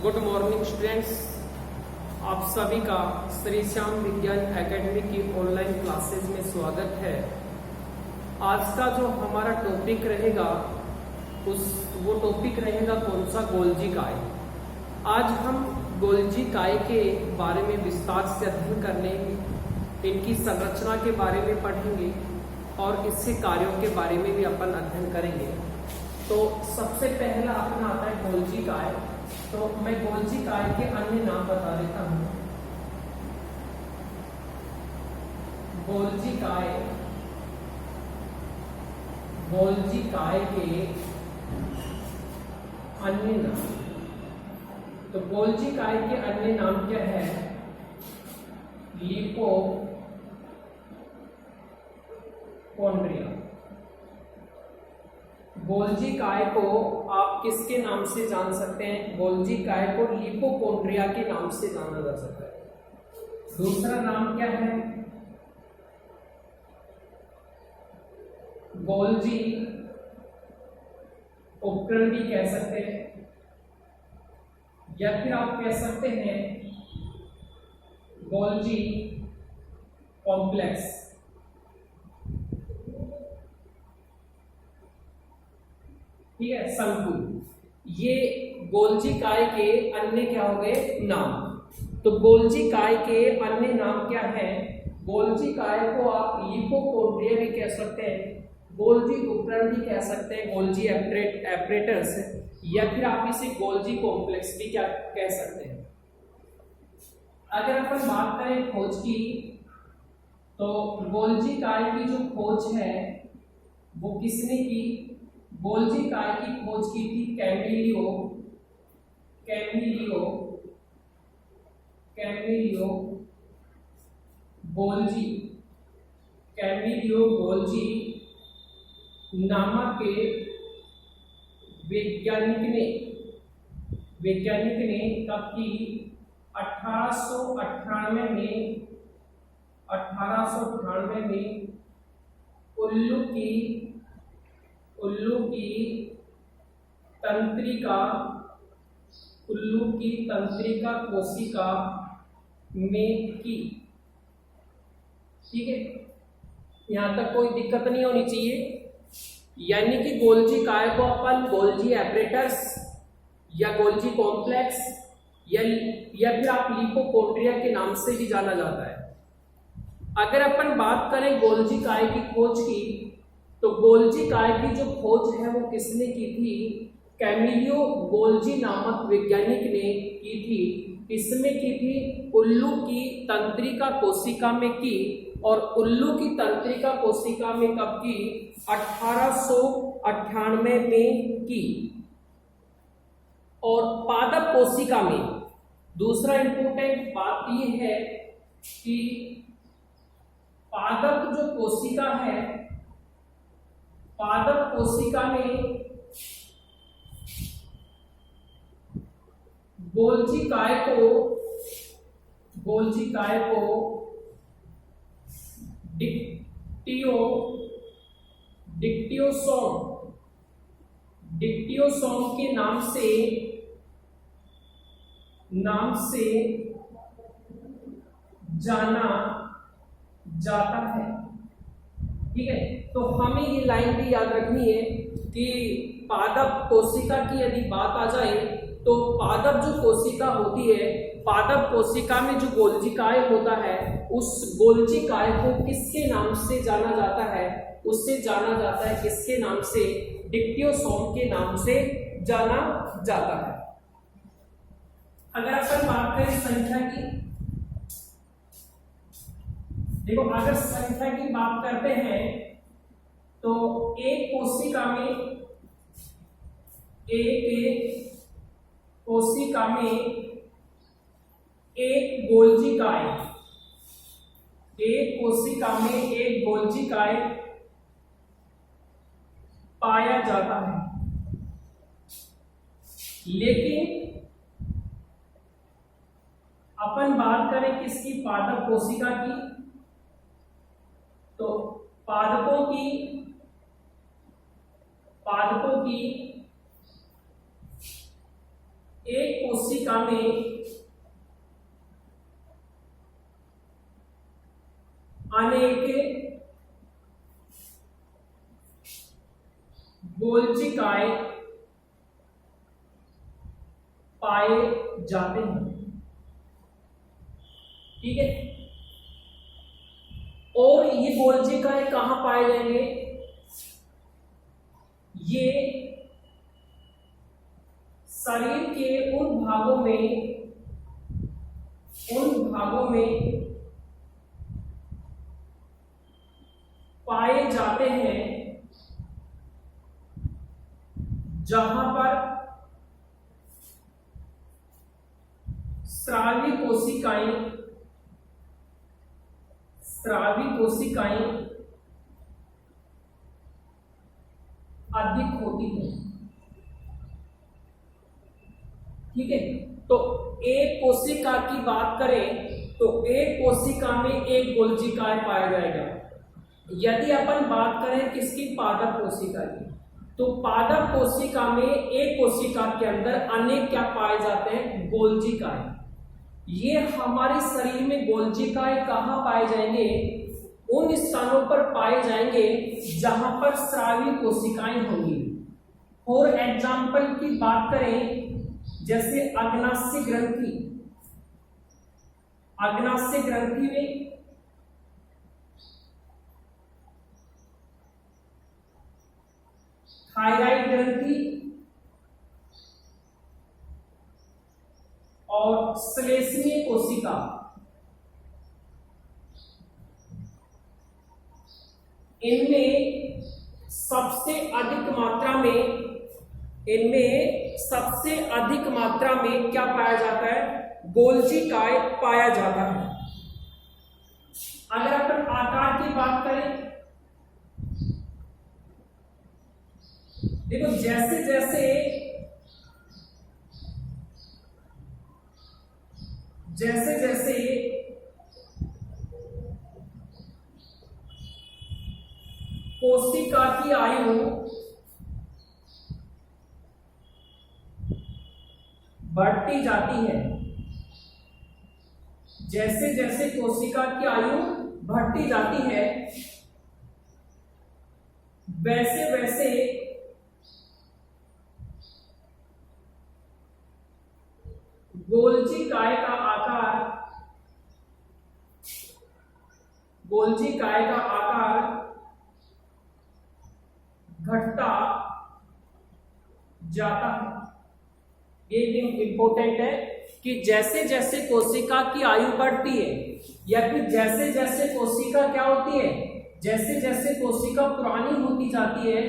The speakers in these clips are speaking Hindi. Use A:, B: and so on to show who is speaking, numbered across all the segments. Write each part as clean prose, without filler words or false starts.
A: गुड मॉर्निंग स्टूडेंट्स, आप सभी का श्री श्याम विज्ञान एकेडमी की ऑनलाइन क्लासेज में स्वागत है। आज का जो हमारा टॉपिक रहेगा वो टॉपिक रहेगा कौन सा? गोल्जी काय। आज हम गोल्जी काय के बारे में विस्तार से अध्ययन करने, इनकी संरचना के बारे में पढ़ेंगे और इसके कार्यों के बारे में भी अपन अध्ययन करेंगे। तो सबसे पहला अपना आता है गोल्जी काय। तो मैं गोल्जी काय के अन्य नाम बता देता हूं। गोल्जी काय के अन्य नाम। तो गोल्जी काय के अन्य नाम क्या है? लिपोकोन्ड्रिया। गोल्जी काय को आप किसके नाम से जान सकते हैं? गोल्जी काय को लिपोकोन्ड्रिया के नाम से जाना जा सकता है। दूसरा नाम क्या है? गोल्जी उपकरण भी कह सकते हैं, या फिर आप कह सकते हैं गोल्जी कॉम्प्लेक्स। ठीक है, संकुल। ये गोल्जी काय के अन्य क्या हो गए? नाम। तो गोल्जी काय के अन्य नाम क्या है? गोल्जी काय को आप लिपोकोन्ड्रिया भी कह सकते हैं, गोल्जी उपकरण भी कह सकते हैं, गोल्जी एपरेटर्स, या फिर आप इसे गोल्जी कॉम्प्लेक्स भी क्या कह सकते हैं। अगर अपन बात करें खोज की, तो गोल्जी काय की जो खोज है वो किसने की? गोल्जी काय की खोज की थी कैमिलियो गोल्जी नामक के वैज्ञानिक ने कब की? 1898 में उल्लू की तंत्रिका कोशिका में की। ठीक है, यहां तक कोई दिक्कत नहीं होनी चाहिए। यानी कि गोल्जी काय को अपन गोल्जी एपरेटर्स या गोल्जी कॉम्प्लेक्स या फिर आप लिपोकोन्ड्रिया के नाम से भी जाना जाता है। अगर अपन बात करें गोल्जी काय की खोज की, तो गोल्जी काय की जो खोज है वो किसने की थी? कैमिलियो गोल्जी नामक वैज्ञानिक ने की थी। इसमें की थी उल्लू की तंत्रिका कोशिका में की, और उल्लू की तंत्रिका कोशिका में कब की? 1898 में की। और पादप कोशिका में दूसरा इंपॉर्टेंट बात यह है कि पादप जो कोशिका है, पादप कोशिका में गोल्जी काय को डिक्टियोसोम के नाम से जाना जाता है। ठीक है, तो हमें ये लाइन भी याद रखनी है कि पादप कोशिका की यदि बात आ जाए, तो पादप जो कोशिका होती है, पादप कोशिका में जो गोल्जी काय होता है, उस गोल्जी काय को किसके नाम से जाना जाता है? उससे जाना जाता है किसके नाम से? डिक्टियोसोम के नाम से जाना जाता है। अगर अपन बात करें संख्या की, देखो अगर संख्या की बात करते हैं तो एक कोशिका में एक गोल्जी काय पाया जाता है। लेकिन अपन बात करें किसकी? पादप कोशिका की, तो पादपों की एक कोशिका में अनेक गोलचिकाएं पाए जाते हैं। ठीक है, और ये गोलचिकाएं कहां पाए जाएंगे? ये शरीर के उन भागों में पाए जाते हैं जहां पर स्रावी कोशिकाएं अधिक होती हैं। ठीक है, तो एक कोशिका की बात करें तो एक कोशिका में एक गोलचिकाएं पाया जाएगा। यदि अपन बात करें किसकी? पादप कोशिका की, तो पादप कोशिका में एक कोशिका के अंदर अनेक क्या पाए जाते हैं? गोलचिकाएं। ये हमारे शरीर में गोलचिकाएं कहां पाए जाएंगे? उन स्थानों पर पाए जाएंगे जहां पर स्रावी कोशिकाएं होंगी। फॉर एग्जाम्पल की बात करें जैसे अग्नाशय ग्रंथि में थायराइड ग्रंथि और श्लेष्मीय कोशिका, इनमें सबसे अधिक मात्रा में क्या पाया जाता है? गोलचिकाएं पाया जाता है। अगर अपन आकार की बात करें, देखो जैसे जैसे कोशिका की आयु बढ़ती जाती है, जैसे जैसे कोशिका की आयु बढ़ती जाती है वैसे वैसे गोलचिकाएं का आकार घटता जाता है। ये इंपॉर्टेंट है कि जैसे जैसे कोशिका की आयु बढ़ती है या फिर जैसे जैसे कोशिका क्या होती है, जैसे जैसे कोशिका पुरानी होती जाती है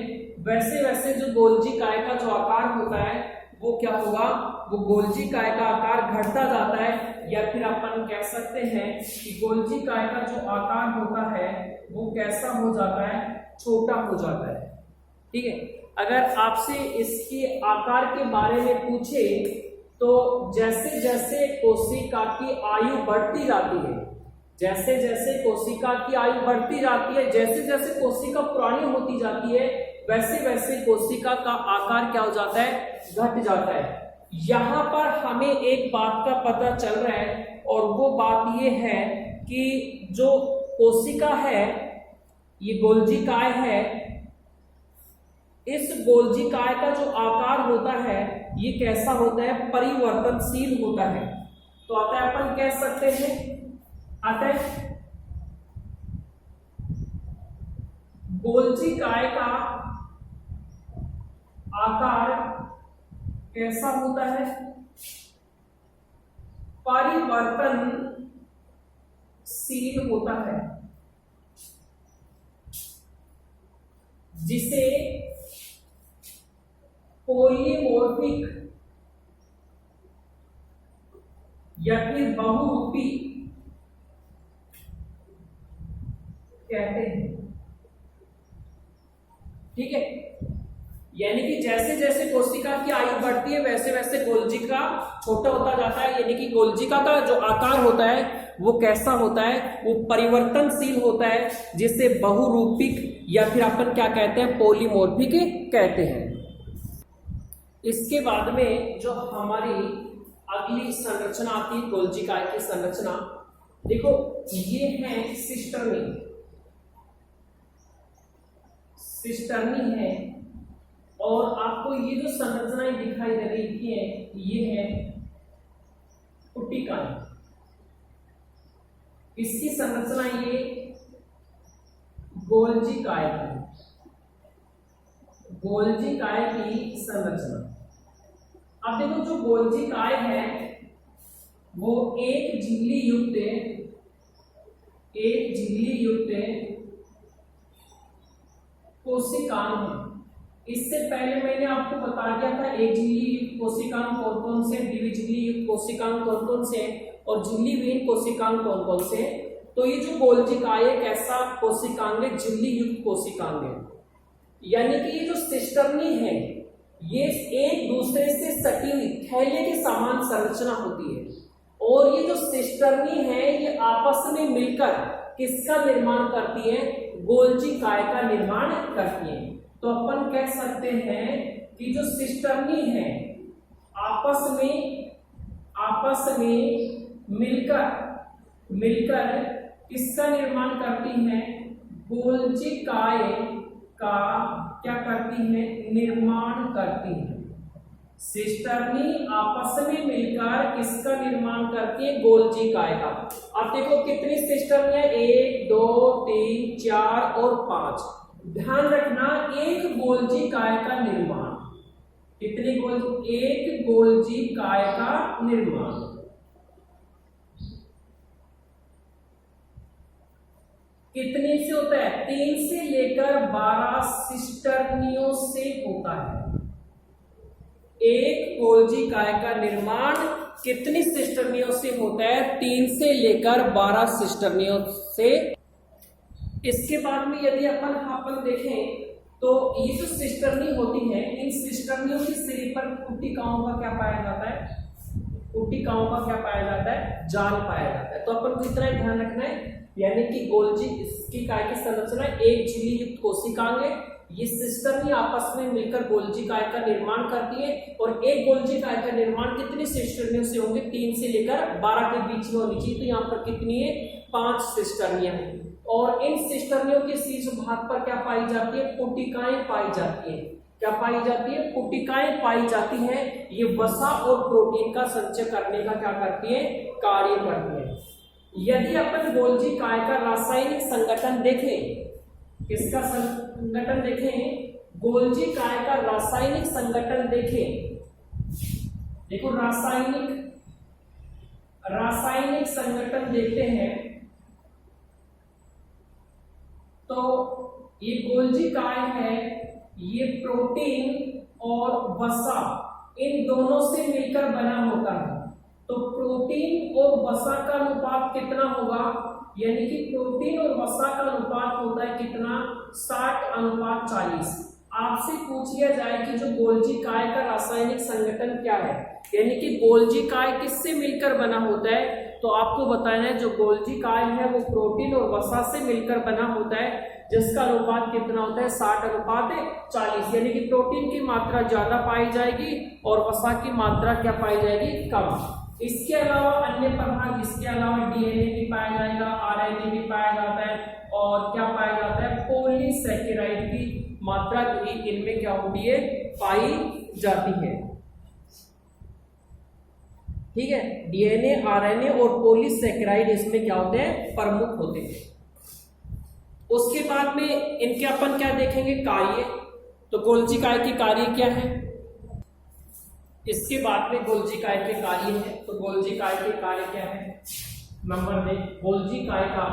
A: वैसे वैसे जो गोलचिकाएं का जो आकार होता है वो क्या होगा? वो गोलचिकाएं का आकार घटता जाता है, या फिर अपन कह सकते हैं कि गोलचिकाएं का जो आकार होता है वो कैसा हो जाता है? छोटा हो जाता है। ठीक है, अगर आपसे इसके आकार के बारे में पूछे तो जैसे जैसे कोशिका की आयु बढ़ती जाती है, जैसे जैसे कोशिका की आयु बढ़ती जाती है, जैसे जैसे कोशिका पुरानी होती जाती है वैसे वैसे कोशिका का आकार क्या हो जाता है? घट जाता है। यहां पर हमें एक बात का पता चल रहा है और वो बात ये है कि जो कोशिका है, ये गोलचिकाएं है, इस गोलचिकाएं का जो आकार होता है ये कैसा होता है? परिवर्तनशील होता है। तो अतः अपन कह सकते हैं, अतः गोलचिकाएं का आकार कैसा होता है? परिवर्तनशील होता है, जिसे पॉलीमॉर्फिक या फिर बहुरूपी कहते हैं। ठीक है, यानी कि जैसे जैसे कोशिका की आयु बढ़ती है वैसे वैसे गोलचिका छोटा होता जाता है, यानी कि गोलचिका का जो आकार होता है वो कैसा होता है? वो परिवर्तनशील होता है, जिसे बहुरूपिक या फिर अपन क्या कहते हैं? पॉलीमॉर्फिक कहते हैं। इसके बाद में जो हमारी अगली संरचना आती है गोल्जी काय की संरचना, देखो ये है सिस्टर्नी। सिस्टर्नी है और आपको ये जो संरचनाएं दिखाई दे रही है ये है पुटिकाएं। इसकी संरचना ये गोल्जी काय की, गोल्जी काय की संरचना। अब देखो जो गोल्जी काय है वो एक झिल्ली युक्त कोशिकांग है। इससे पहले मैंने आपको बता दिया था एक झिल्ली युक्त कोशिकांग कौन कौन से, द्विझिल्ली युक्त कोशिकांग कौन कौन से और झिल्ली विहीन कोशिकांग कौन कौन से। तो ये जो गोल्जी काय एक ऐसा कोशिकांग है, झिल्ली युक्त कोशिकांग है, यानी कि ये जो सिस्टर्नी है ये एक दूसरे से सटी हुई थैले के समान संरचना होती है। और ये जो सिस्टर्नी है ये आपस में मिलकर किसका निर्माण करती है, गोल्जी काय का निर्माण करती है। तो अपन कह सकते हैं कि जो सिस्टर्नी है आपस में मिलकर किसका निर्माण करती है, गोल्जी काय का क्या करती है, निर्माण करती है। सिस्टर्नी आपस में मिलकर किसका निर्माण करती है, गोल्जी काय का। अब देखो कितनी सिस्टर्नी है, 1 2 3 4 और 5। ध्यान रखना एक गोल्जी काय का निर्माण, कितनी एक गोल्जी काय का निर्माण। कितने से होता है, 3 से लेकर 12 सिस्टर्नियों से होता है। एक गोल्जी काय का निर्माण कितनी सिस्टर्नियों से होता है, 3 से लेकर 12 सिस्टर्नियों से। इसके बाद में यदि अपन देखें तो ये जो सिस्टर्नी होती है इन सिस्टर्नियों के सिरे पर पुटिकाओं का क्या पाया जाता है, पुटिकाओं का क्या पाया जाता है, जाल पाया जाता है। तो अपन को इतना ध्यान रखना है, यानी कि गोल्जी इसकी काय की संरचना एक झिल्ली युक्त कोशिकांग है। ये सिस्टर्नी आपस में मिलकर गोल्जी काय का निर्माण करती है और एक गोल्जी काय का निर्माण कितनी सिस्टर्नियों से होंगे, 3 से लेकर 12 के बीच में होनी चाहिए। तो यहाँ पर कितनी है, 5 सिस्टर्नियां हैं। और इन सिस्टर्नियों के शीर्ष भाग पर क्या पाई जाती है, पुटिकाएं पाई जाती है। क्या पाई जाती है, पुटिकाएं पाई जाती हैं। ये वसा और प्रोटीन का संचय करने का क्या करती है, कार्य करती है। यदि अपन गोल्जी काय का रासायनिक संगठन देखें, किसका संगठन देखें, गोल्जी काय का रासायनिक संगठन देखें, देखो रासायनिक संगठन देखते हैं तो ये गोल्जी काय है, ये प्रोटीन और वसा इन दोनों से मिलकर बना होता है। तो प्रोटीन और वसा का अनुपात कितना होगा, यानी कि प्रोटीन और वसा का अनुपात होता है कितना, 60:40। आपसे पूछ लिया जाए कि जो गोल्जी काय का रासायनिक संगठन क्या है, यानी कि गोल्जी काय किससे मिलकर बना होता है, तो आपको बताना है जो गोल्जी काय है वो प्रोटीन और वसा से मिलकर बना होता है, जिसका अनुपात कितना होता है, 60:40। यानी कि प्रोटीन की मात्रा ज्यादा पाई जाएगी और वसा की मात्रा क्या पाई जाएगी, कम। इसके अलावा अन्य प्रभाग, इसके अलावा डीएनए भी पाया जाएगा, आरएनए भी पाया जाता है और क्या पाया जाता है, पॉलीसैकेराइड की मात्रा भी इनमें क्या होती है, पाई जाती है। ठीक है, डीएनए, आरएनए और पॉलीसैकेराइड इसमें क्या होते हैं, प्रमुख होते हैं। उसके बाद में इनके अपन क्या देखेंगे, कार्य। तो गोल्जी काय की कार्य क्या है, इसके बाद में गोल्जी काय के कार्य है। तो गोल्जी काय के कार्य क्या है, नंबर दे, गोल्जी काय का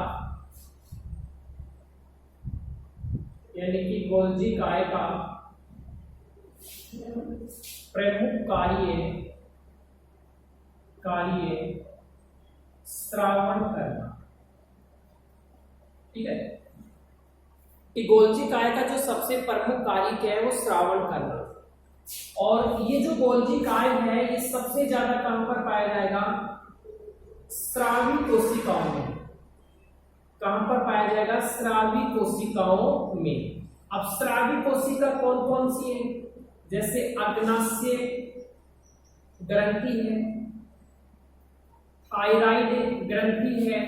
A: यानी कि गोल्जी काय का प्रमुख कार्य स्रावण करना। ठीक है, कि गोल्जी काय का जो सबसे प्रमुख कार्य क्या है, वो स्रावण करना। और ये जो गोल्जी काय है ये सबसे ज्यादा कहां पर पाया जाएगा, स्रावी कोशिकाओं में। कहां पर पाया जाएगा, स्रावी कोशिकाओं में। अब स्रावी कोशिका कौन कौन सी है, जैसे अग्नाशय ग्रंथि है, थायराइड ग्रंथि है,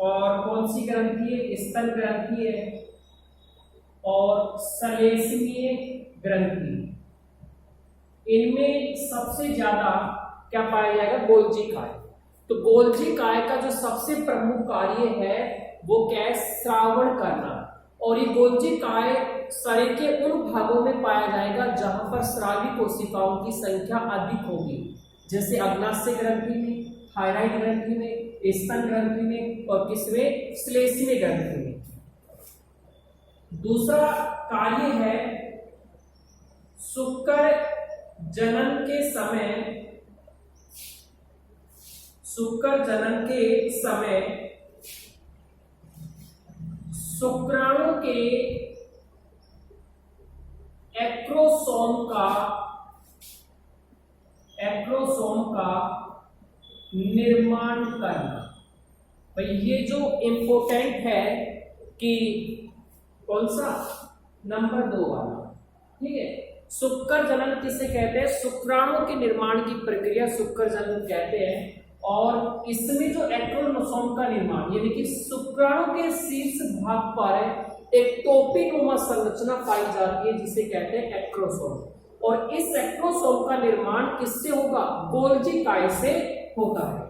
A: और कौन सी ग्रंथि है, स्तन ग्रंथि है, और श्लेष्मीय ग्रंथि। इनमें सबसे ज्यादा क्या पाया जाएगा, गोल्जी काय। तो गोल्जी काय का जो सबसे प्रमुख कार्य है वो क्या है, श्रावण करना। और ये गोल्जी काय शरीर के उन भागों में पाया जाएगा जहां पर स्रावी कोशिकाओं की संख्या अधिक होगी, जैसे अग्नाशय ग्रंथि में, थायराइड ग्रंथि में, स्तन ग्रंथि में, और किसमें, श्लेष्मीय ग्रंथि में। दूसरा कार्य है शुक्र जनन के समय, शुक्र जनन के समय शुक्राणु के एक्रोसोम का निर्माण करना। भाई ये जो इंपोर्टेंट है कि कौन सा, नंबर 2 वाला, ठीक है। शुक्र जनन किसे कहते हैं, शुक्राणु के निर्माण की प्रक्रिया शुक्र जनन कहते हैं। और इसमें जो एक्रोसोम का निर्माण, यानी कि शुक्राणु के शीर्ष भाग पर एक टोपीनुमा संरचना पाई जाती है जिसे कहते हैं एक्रोसोम। और इस एक्रोसोम का निर्माण किससे होगा, गोल्जी काय से होता है।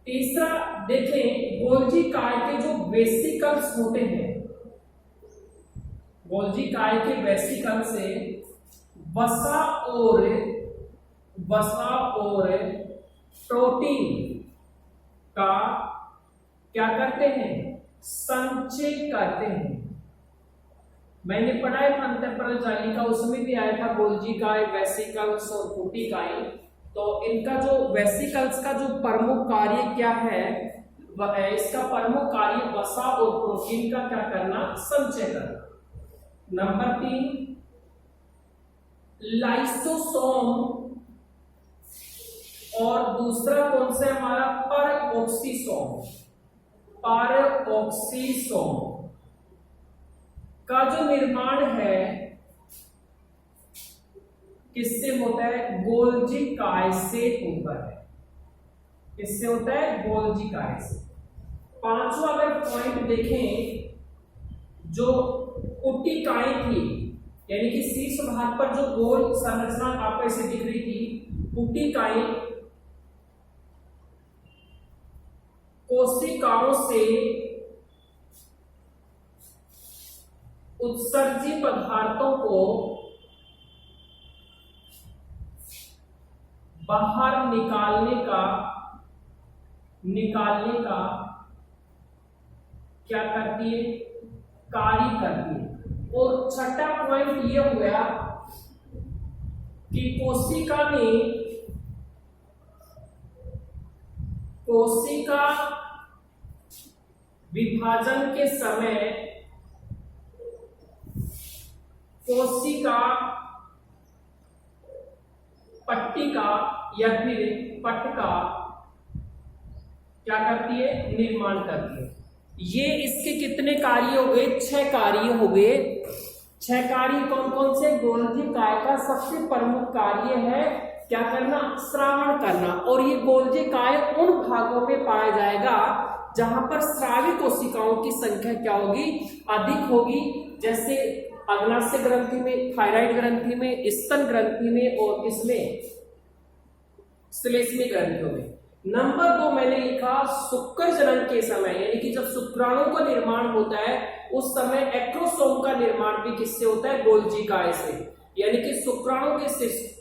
A: तीसरा देखें, गोल्जी काय के जो वेसिकल्स होते हैं, गोल्जी काय के वेसिकल से वसा और प्रोटीन का क्या करते हैं, संचय करते हैं। मैंने पढ़ा है अंतःपरल जालिका, उसमें भी आया था गोल्जी काय, वेसिकल्स और पुटिकाई। तो इनका जो वेसिकल्स का जो प्रमुख कार्य क्या है, इसका प्रमुख कार्य वसा और प्रोटीन का क्या करना, संचय करना। नंबर 3 लाइसोसोम, और दूसरा कौन सा है हमारा, परऑक्सीसोम। परऑक्सीसोम का जो निर्माण है किससे होता है, गोल्जी काय से होता है। किससे होता है, गोल्जी काय से। पांचवा अगर पॉइंट देखें, जो पुटिकाएं थी, यानी कि शीर्ष भाग पर जो गोल संरचना आपको ऐसे दिख रही थी, पुटिकाएं कोशिकाओं से उत्सर्जी पदार्थों को बाहर निकालने का क्या करती है, कार्य करती है। और छठा पॉइंट ये हो गया कि कोशिका विभाजन के समय कोशिका पट्टिका या फिर पट्टिका क्या करती है, निर्माण करती है। ये इसके कितने कार्य हो गए, 6 कार्य हो गए। 6 कार्य कौन कौन से, गोल्जी काय का सबसे प्रमुख कार्य है क्या करना, श्रावण करना। और ये गोल्जी काय उन भागों में पाया जाएगा जहां पर स्रावी कोशिकाओं की संख्या क्या होगी, अधिक होगी, जैसे अग्नाशय ग्रंथि में, थायराइड ग्रंथि में, स्तन ग्रंथि में, और इसमें श्लेष्मीय ग्रंथियों में। नंबर 2 मैंने लिखा शुक्र जनन के समय, यानी कि जब शुक्राणु का निर्माण होता है उस समय एक्रोसोम का निर्माण भी किससे होता है, गोल्जी काय से। यानी कि शुक्राणु के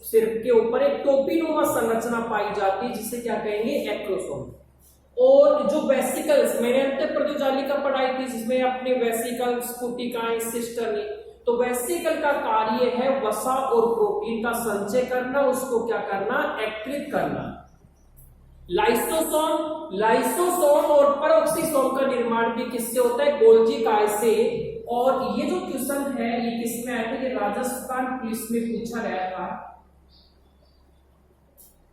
A: सिर के ऊपर एक टोपीनुमा संरचना पाई जाती है जिसे क्या कहेंगे, एक्रोसोम। और जो वेसिकल्स, मैंने अंतःप्रद्योत जालिका पढ़ाई थी जिसमें अपने वेसिकल्स, पुटिकाएं, सिस्टर्नी, तो वेसिकल का कार्य है वसा और प्रोटीन का संचय करना, उसको क्या करना, एक्रित करना। लाइसोसोम और परऑक्सीसोम का निर्माण भी किससे होता है, गोल्जी काय से। और ये जो क्वेश्चन है ये किसमें आया था, ये राजस्थान पुलिस में पूछा गया था,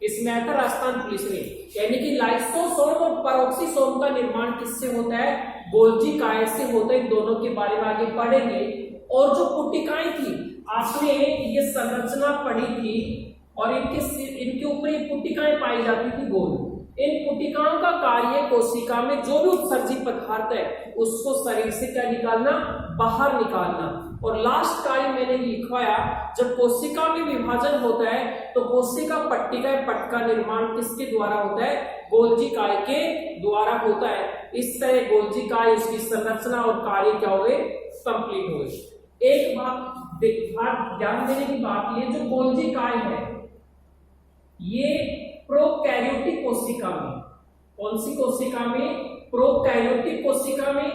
A: इसमें आया था राजस्थान पुलिस में। यानी कि लाइसोसोम और परऑक्सीसोम का निर्माण किससे होता है, गोल्जी काय से होता है। इन दोनों के बारे में आगे पढ़ेंगे। और जो पुटिकाएं थी, आपने ये संरचना पढ़ी थी और इनके ऊपर ये पुटिकाएं पाई जाती थी गोल। इन पुटिकाओं का कार्य कोशिका में जो भी उत्सर्जित पदार्थ है उसको शरीर से क्या निकालना, बाहर निकालना। और लास्ट कार्य मैंने लिखवाया, जब कोशिका में विभाजन होता है तो कोशिका पट्टिका पट का निर्माण किसके द्वारा होता है, गोल्जी काय के द्वारा होता है। इस तरह गोल्जी काय, उसकी संरचना और कार्य क्या हो गए, कंप्लीट हो गए। एक बात ध्यान देने की बात, ये जो गोल्जी काय है ये प्रोकैरियोटिक कोशिका में, कौन सी कोशिका में, प्रोकैरियोटिक कोशिका में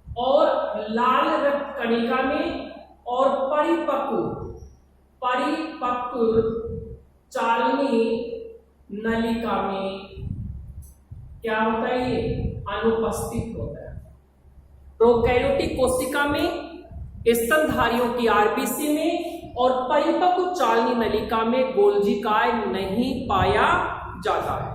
A: और लाल रक्त कणिका में और परिपक्व चालनी नलिका में क्या होता है, ये अनुपस्थित होता है। प्रोकैरियोटिक कोशिका में, स्तनधारियों की आरबीसी में और परिपक्व चालनी नलिका में गोल्जी काय नहीं पाया जाता है।